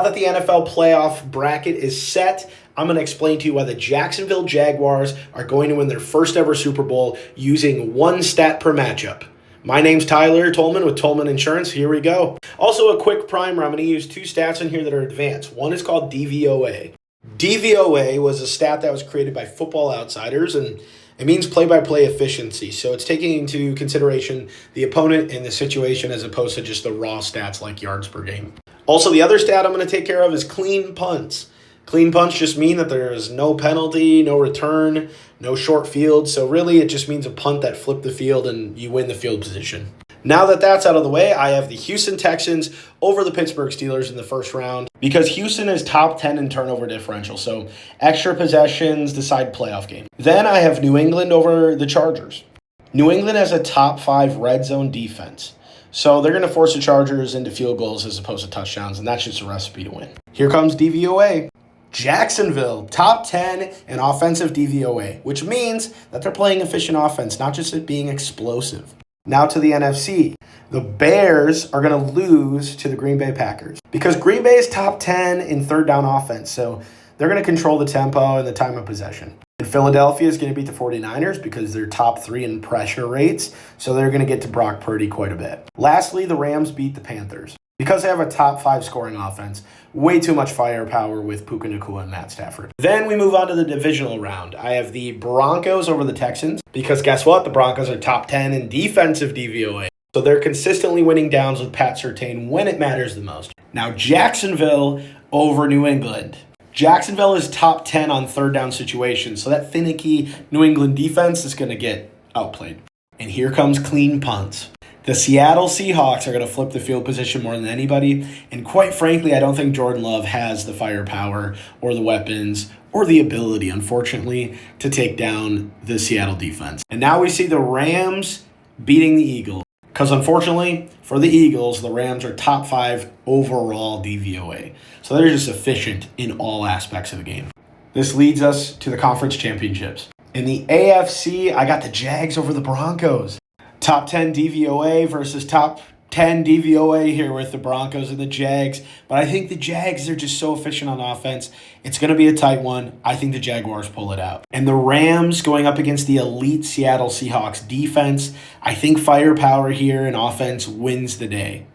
Now that the NFL playoff bracket is set, I'm going to explain to you why the Jacksonville Jaguars are going to win their first ever Super Bowl using one stat per matchup. My name's Tyler Tolman with Tolman Insurance. Here we go. Also, a quick primer. I'm going to use two stats in here that are advanced. One is called DVOA. DVOA was a stat that was created by Football Outsiders, and it means play-by-play efficiency. So it's taking into consideration the opponent and the situation as opposed to just the raw stats like yards per game. Also, the other stat I'm going to take care of is clean punts. Clean punts just mean that there is no penalty, no return, no short field. So really, it just means a punt that flipped the field and you win the field position. Now that that's out of the way, I have the Houston Texans over the Pittsburgh Steelers in the first round because Houston is top 10 in turnover differential. So extra possessions decide playoff game. Then I have New England over the Chargers. New England has a top 5 red zone defense. So they're going to force the Chargers into field goals as opposed to touchdowns, and that's just a recipe to win. Here comes DVOA. Jacksonville, top 10 in offensive DVOA, which means that they're playing efficient offense, not just it being explosive. Now to the NFC. The Bears are going to lose to the Green Bay Packers because Green Bay is top 10 in third down offense, so they're going to control the tempo and the time of possession. And Philadelphia is going to beat the 49ers because they're top 3 in pressure rates, so they're going to get to Brock Purdy quite a bit. Lastly, the Rams beat the Panthers. Because they have a top 5 scoring offense, way too much firepower with Puka Nacua and Matt Stafford. Then we move on to the divisional round. I have the Broncos over the Texans because guess what? The Broncos are top 10 in defensive DVOA. So they're consistently winning downs with Pat Surtain when it matters the most. Now Jacksonville over New England. Jacksonville is top 10 on third down situations, so that finicky New England defense is going to get outplayed. And here comes clean punts. The Seattle Seahawks are going to flip the field position more than anybody. And quite frankly, I don't think Jordan Love has the firepower or the weapons or the ability, unfortunately, to take down the Seattle defense. And now we see the Rams beating the Eagles. Because unfortunately, for the Eagles, the Rams are top 5 overall DVOA. So they're just efficient in all aspects of the game. This leads us to the conference championships. In the AFC, I got the Jags over the Broncos. Top 10 DVOA versus top 10 DVOA here with the Broncos and the Jags. But I think the Jags are just so efficient on offense. It's going to be a tight one. I think the Jaguars pull it out. And the Rams going up against the elite Seattle Seahawks defense. I think firepower here and offense wins the day.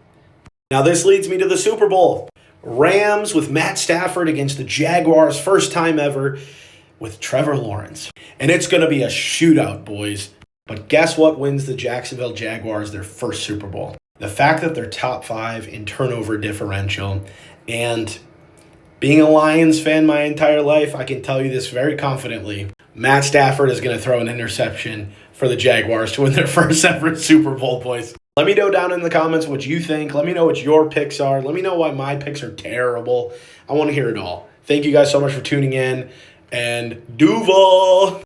Now this leads me to the Super Bowl. Rams with Matt Stafford against the Jaguars, first time ever with Trevor Lawrence. And it's going to be a shootout, boys. But guess what wins the Jacksonville Jaguars their first Super Bowl? The fact that they're top 5 in turnover differential. And being a Lions fan my entire life, I can tell you this very confidently. Matt Stafford is going to throw an interception for the Jaguars to win their first ever Super Bowl, boys. Let me know down in the comments what you think. Let me know what your picks are. Let me know why my picks are terrible. I want to hear it all. Thank you guys so much for tuning in. And Duvallll!